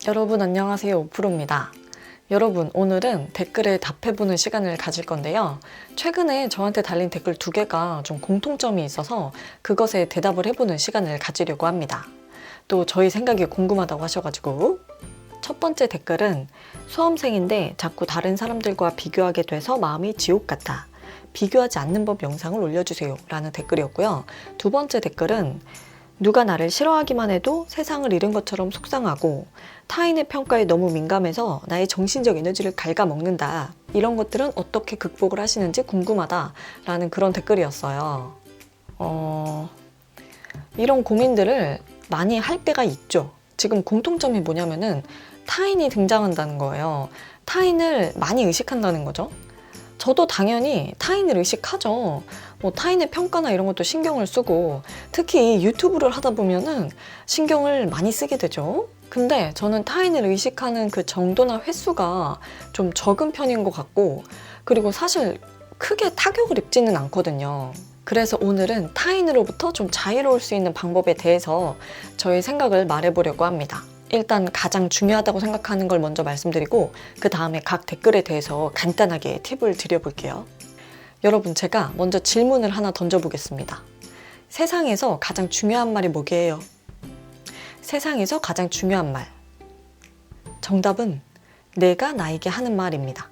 여러분 안녕하세요, 오프로입니다. 여러분, 오늘은 댓글에 답해보는 시간을 가질 건데요. 최근에 저한테 달린 댓글 2개가 좀 공통점이 있어서 그것에 대답을 해보는 시간을 가지려고 합니다. 또 저희 생각이 궁금하다고 하셔가지고. 첫 번째 댓글은 수험생인데 자꾸 다른 사람들과 비교하게 돼서 마음이 지옥 같아. 비교하지 않는 법 영상을 올려주세요 라는 댓글이었고요. 두 번째 댓글은 누가 나를 싫어하기만 해도 세상을 잃은 것처럼 속상하고 타인의 평가에 너무 민감해서 나의 정신적 에너지를 갉아먹는다. 이런 것들은 어떻게 극복을 하시는지 궁금하다 라는 그런 댓글이었어요. 이런 고민들을 많이 할 때가 있죠. 지금 공통점이 뭐냐면은 타인이 등장한다는 거예요. 타인을 많이 의식한다는 거죠. 저도 당연히 타인을 의식하죠. 뭐 타인의 평가나 이런 것도 신경을 쓰고, 특히 유튜브를 하다 보면은 신경을 많이 쓰게 되죠. 근데 저는 타인을 의식하는 그 정도나 횟수가 좀 적은 편인 것 같고, 그리고 사실 크게 타격을 입지는 않거든요. 그래서 오늘은 타인으로부터 좀 자유로울 수 있는 방법에 대해서 저의 생각을 말해보려고 합니다. 일단 가장 중요하다고 생각하는 걸 먼저 말씀드리고, 그 다음에 각 댓글에 대해서 간단하게 팁을 드려볼게요. 여러분, 제가 먼저 질문을 하나 던져보겠습니다. 세상에서 가장 중요한 말이 뭐게요? 세상에서 가장 중요한 말. 정답은 내가 나에게 하는 말입니다.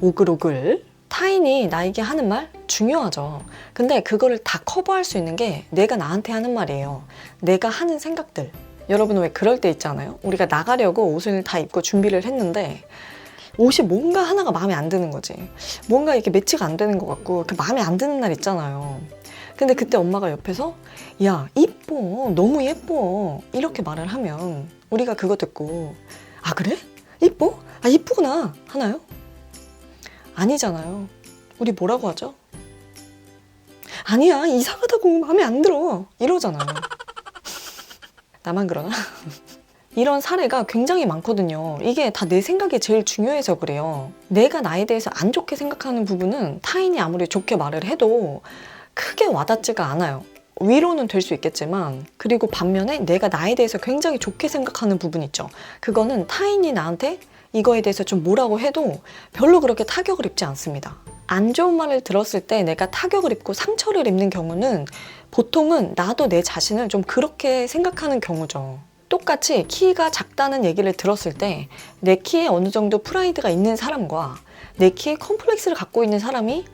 오글오글. 타인이 나에게 하는 말 중요하죠. 근데 그거를 다 커버할 수 있는 게 내가 나한테 하는 말이에요. 내가 하는 생각들. 여러분, 왜 그럴 때 있잖아요. 우리가 나가려고 옷을 다 입고 준비를 했는데 옷이 뭔가 하나가 마음에 안 드는 거지. 뭔가 이렇게 매치가 안 되는 것 같고 마음에 안 드는 날 있잖아요. 근데 그때 엄마가 옆에서 야, 이뻐, 너무 예뻐 이렇게 말을 하면 우리가 그거 듣고 아, 그래? 이뻐? 아, 이쁘구나 하나요? 아니잖아요. 우리 뭐라고 하죠? 아니야, 이상하다고, 마음에 안 들어 이러잖아요. 나만 그러나? 이런 사례가 굉장히 많거든요. 이게 다 내 생각이 제일 중요해서 그래요. 내가 나에 대해서 안 좋게 생각하는 부분은 타인이 아무리 좋게 말을 해도 크게 와닿지가 않아요. 위로는 될 수 있겠지만, 그리고 반면에 내가 나에 대해서 굉장히 좋게 생각하는 부분 있죠. 그거는 타인이 나한테 이거에 대해서 좀 뭐라고 해도 별로 그렇게 타격을 입지 않습니다. 안 좋은 말을 들었을 때 내가 타격을 입고 상처를 입는 경우는 보통은 나도 내 자신을 좀 그렇게 생각하는 경우죠. 똑같이 키가 작다는 얘기를 들었을 때 내 키에 어느 정도 프라이드가 있는 사람과 내 키에 컴플렉스를 갖고 있는 사람이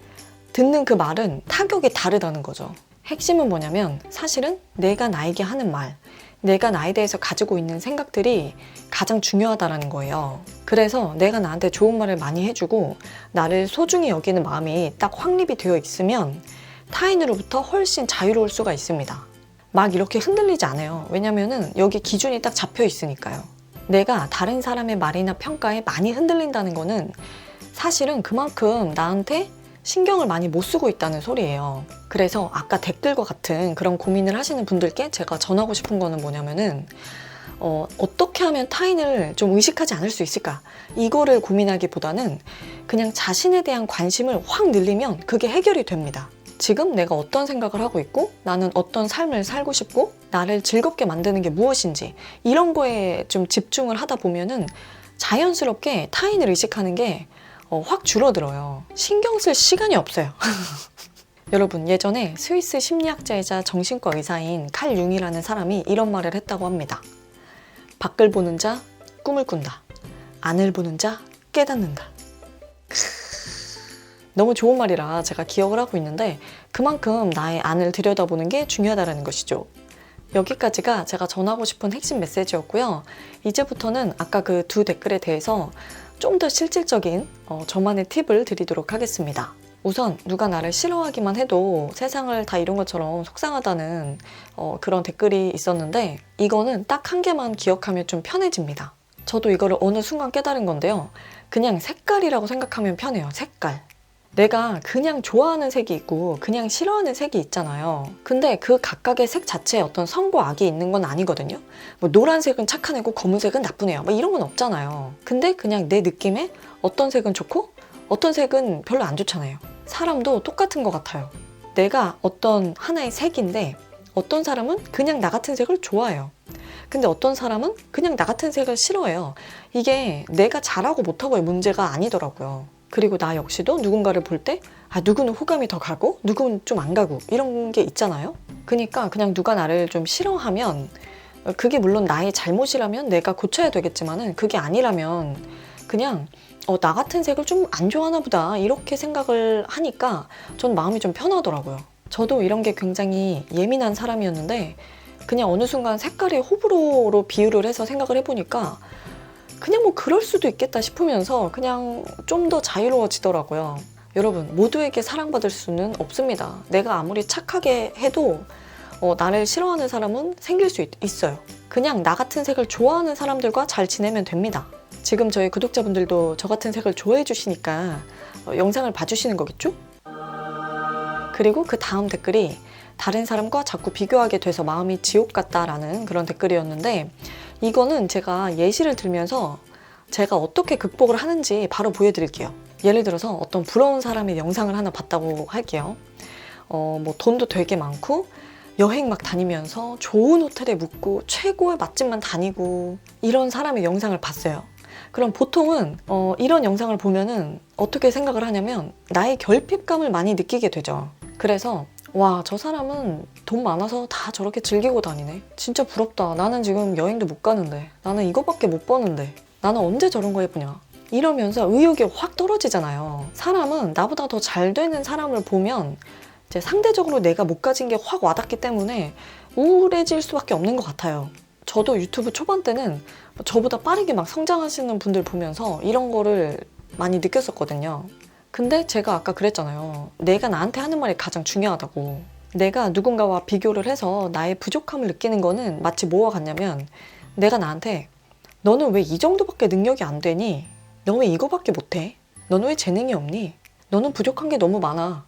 듣는 그 말은 타격이 다르다는 거죠. 핵심은 뭐냐면 사실은 내가 나에게 하는 말, 내가 나에 대해서 가지고 있는 생각들이 가장 중요하다는 거예요. 그래서 내가 나한테 좋은 말을 많이 해주고 나를 소중히 여기는 마음이 딱 확립이 되어 있으면 타인으로부터 훨씬 자유로울 수가 있습니다. 막 이렇게 흔들리지 않아요. 왜냐면은 여기 기준이 딱 잡혀 있으니까요. 내가 다른 사람의 말이나 평가에 많이 흔들린다는 거는 사실은 그만큼 나한테 신경을 많이 못 쓰고 있다는 소리예요. 그래서 아까 댓글과 같은 그런 고민을 하시는 분들께 제가 전하고 싶은 거는 뭐냐면은 어떻게 하면 타인을 좀 의식하지 않을 수 있을까? 이거를 고민하기보다는 그냥 자신에 대한 관심을 확 늘리면 그게 해결이 됩니다. 지금 내가 어떤 생각을 하고 있고 나는 어떤 삶을 살고 싶고 나를 즐겁게 만드는 게 무엇인지 이런 거에 좀 집중을 하다 보면은 자연스럽게 타인을 의식하는 게 확 줄어들어요. 신경 쓸 시간이 없어요. 여러분, 예전에 스위스 심리학자이자 정신과 의사인 칼 융이라는 사람이 이런 말을 했다고 합니다. 밖을 보는 자 꿈을 꾼다. 안을 보는 자 깨닫는다. 너무 좋은 말이라 제가 기억을 하고 있는데 그만큼 나의 안을 들여다보는 게 중요하다는 것이죠. 여기까지가 제가 전하고 싶은 핵심 메시지였고요. 이제부터는 아까 그 2 댓글에 대해서 좀 더 실질적인 저만의 팁을 드리도록 하겠습니다. 우선 누가 나를 싫어하기만 해도 세상을 다 잃은 것처럼 속상하다는 그런 댓글이 있었는데 이거는 딱 1개만 기억하면 좀 편해집니다. 저도 이거를 어느 순간 깨달은 건데요. 그냥 색깔이라고 생각하면 편해요. 색깔. 내가 그냥 좋아하는 색이 있고 그냥 싫어하는 색이 있잖아요. 근데 그 각각의 색 자체에 어떤 선과 악이 있는 건 아니거든요. 뭐 노란색은 착한 애고 검은색은 나쁜 애야, 뭐 이런 건 없잖아요. 근데 그냥 내 느낌에 어떤 색은 좋고 어떤 색은 별로 안 좋잖아요. 사람도 똑같은 것 같아요. 내가 어떤 하나의 색인데 어떤 사람은 그냥 나 같은 색을 좋아해요. 근데 어떤 사람은 그냥 나 같은 색을 싫어해요. 이게 내가 잘하고 못하고의 문제가 아니더라고요. 그리고 나 역시도 누군가를 볼 때 누구는 호감이 더 가고 누구는 좀 안 가고 이런 게 있잖아요. 그러니까 그냥 누가 나를 좀 싫어하면 그게 물론 나의 잘못이라면 내가 고쳐야 되겠지만은 그게 아니라면 그냥 나 같은 색을 좀 안 좋아하나 보다 이렇게 생각을 하니까 전 마음이 좀 편하더라고요. 저도 이런 게 굉장히 예민한 사람이었는데 그냥 어느 순간 색깔이 호불호로 비유를 해서 생각을 해보니까 그냥 뭐 그럴 수도 있겠다 싶으면서 그냥 좀 더 자유로워지더라고요. 여러분, 모두에게 사랑받을 수는 없습니다. 내가 아무리 착하게 해도 나를 싫어하는 사람은 생길 수 있어요. 그냥 나 같은 색을 좋아하는 사람들과 잘 지내면 됩니다. 지금 저희 구독자분들도 저 같은 색을 좋아해 주시니까 영상을 봐주시는 거겠죠? 그리고 그 다음 댓글이 다른 사람과 자꾸 비교하게 돼서 마음이 지옥 같다라는 그런 댓글이었는데 이거는 제가 예시를 들면서 제가 어떻게 극복을 하는지 바로 보여드릴게요. 예를 들어서 어떤 부러운 사람의 영상을 하나 봤다고 할게요. 뭐 돈도 되게 많고 여행 막 다니면서 좋은 호텔에 묵고 최고의 맛집만 다니고 이런 사람의 영상을 봤어요. 그럼 보통은 이런 영상을 보면은 어떻게 생각을 하냐면 나의 결핍감을 많이 느끼게 되죠. 그래서 와, 저 사람은 돈 많아서 다 저렇게 즐기고 다니네. 진짜 부럽다. 나는 지금 여행도 못 가는데. 나는 이거밖에 못 버는데. 나는 언제 저런 거 해보냐. 이러면서 의욕이 확 떨어지잖아요. 사람은 나보다 더 잘 되는 사람을 보면 이제 상대적으로 내가 못 가진 게 확 와닿기 때문에 우울해질 수밖에 없는 것 같아요. 저도 유튜브 초반 때는 저보다 빠르게 막 성장하시는 분들 보면서 이런 거를 많이 느꼈었거든요. 근데 제가 아까 그랬잖아요. 내가 나한테 하는 말이 가장 중요하다고. 내가 누군가와 비교를 해서 나의 부족함을 느끼는 거는 마치 뭐와 같냐면 내가 나한테 너는 왜 이 정도밖에 능력이 안 되니? 너 왜 이거밖에 못해? 너는 왜 재능이 없니? 너는 부족한 게 너무 많아.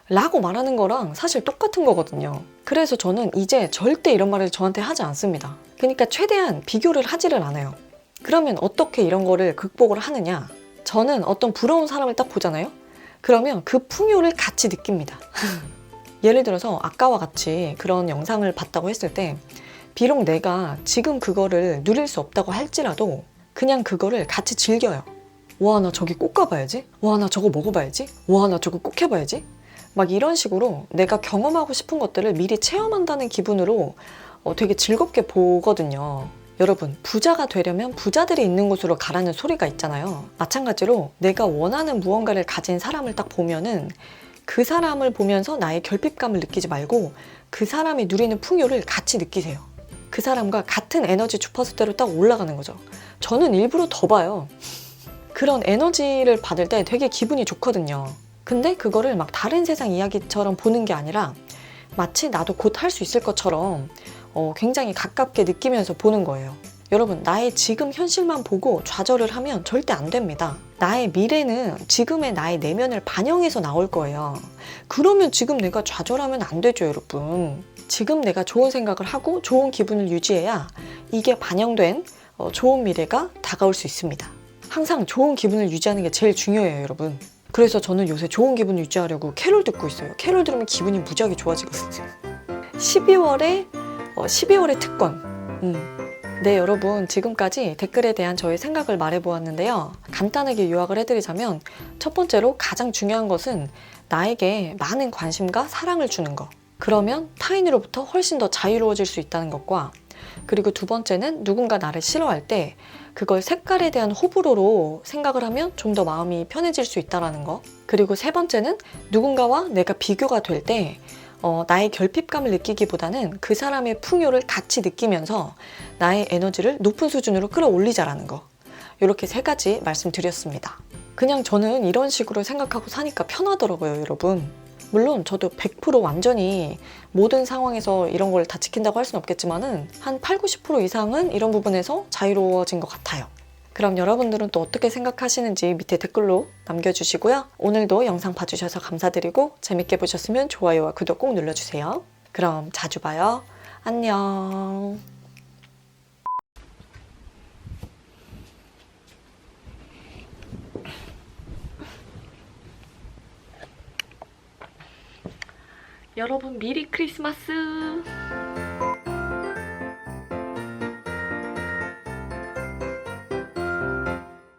라고 말하는 거랑 사실 똑같은 거거든요. 그래서 저는 이제 절대 이런 말을 저한테 하지 않습니다. 그러니까 최대한 비교를 하지를 않아요. 그러면 어떻게 이런 거를 극복을 하느냐? 저는 어떤 부러운 사람을 딱 보잖아요? 그러면 그 풍요를 같이 느낍니다. 예를 들어서 아까와 같이 그런 영상을 봤다고 했을 때 비록 내가 지금 그거를 누릴 수 없다고 할지라도 그냥 그거를 같이 즐겨요. 와, 나 저기 꼭 가봐야지. 와, 나 저거 먹어봐야지. 와, 나 저거 꼭 해봐야지. 막 이런 식으로 내가 경험하고 싶은 것들을 미리 체험한다는 기분으로 되게 즐겁게 보거든요. 여러분, 부자가 되려면 부자들이 있는 곳으로 가라는 소리가 있잖아요. 마찬가지로 내가 원하는 무언가를 가진 사람을 딱 보면은 그 사람을 보면서 나의 결핍감을 느끼지 말고 그 사람이 누리는 풍요를 같이 느끼세요. 그 사람과 같은 에너지 주파수대로 딱 올라가는 거죠. 저는 일부러 더 봐요. 그런 에너지를 받을 때 되게 기분이 좋거든요. 근데 그거를 막 다른 세상 이야기처럼 보는 게 아니라 마치 나도 곧 할 수 있을 것처럼 굉장히 가깝게 느끼면서 보는 거예요. 여러분, 나의 지금 현실만 보고 좌절을 하면 절대 안 됩니다. 나의 미래는 지금의 나의 내면을 반영해서 나올 거예요. 그러면 지금 내가 좌절하면 안 되죠, 여러분. 지금 내가 좋은 생각을 하고 좋은 기분을 유지해야 이게 반영된 좋은 미래가 다가올 수 있습니다. 항상 좋은 기분을 유지하는 게 제일 중요해요, 여러분. 그래서 저는 요새 좋은 기분을 유지하려고 캐롤 듣고 있어요. 캐롤 들으면 기분이 무지하게 좋아지거든요. 12월의 특권. 네, 여러분, 지금까지 댓글에 대한 저의 생각을 말해보았는데요. 간단하게 요약을 해드리자면 첫 번째로 가장 중요한 것은 나에게 많은 관심과 사랑을 주는 것. 그러면 타인으로부터 훨씬 더 자유로워질 수 있다는 것과 그리고 두 번째는 누군가 나를 싫어할 때 그걸 색깔에 대한 호불호로 생각을 하면 좀 더 마음이 편해질 수 있다는 거. 그리고 세 번째는 누군가와 내가 비교가 될 때 나의 결핍감을 느끼기보다는 그 사람의 풍요를 같이 느끼면서 나의 에너지를 높은 수준으로 끌어올리자라는 거. 이렇게 세 가지 말씀드렸습니다. 그냥 저는 이런 식으로 생각하고 사니까 편하더라고요, 여러분. 물론 저도 100% 완전히 모든 상황에서 이런 걸 다 지킨다고 할 수는 없겠지만은 한 8, 90% 이상은 이런 부분에서 자유로워진 것 같아요. 그럼 여러분들은 또 어떻게 생각하시는지 밑에 댓글로 남겨주시고요. 오늘도 영상 봐주셔서 감사드리고 재밌게 보셨으면 좋아요와 구독 꼭 눌러주세요. 그럼 자주 봐요. 안녕. 여러분, 미리 크리스마스!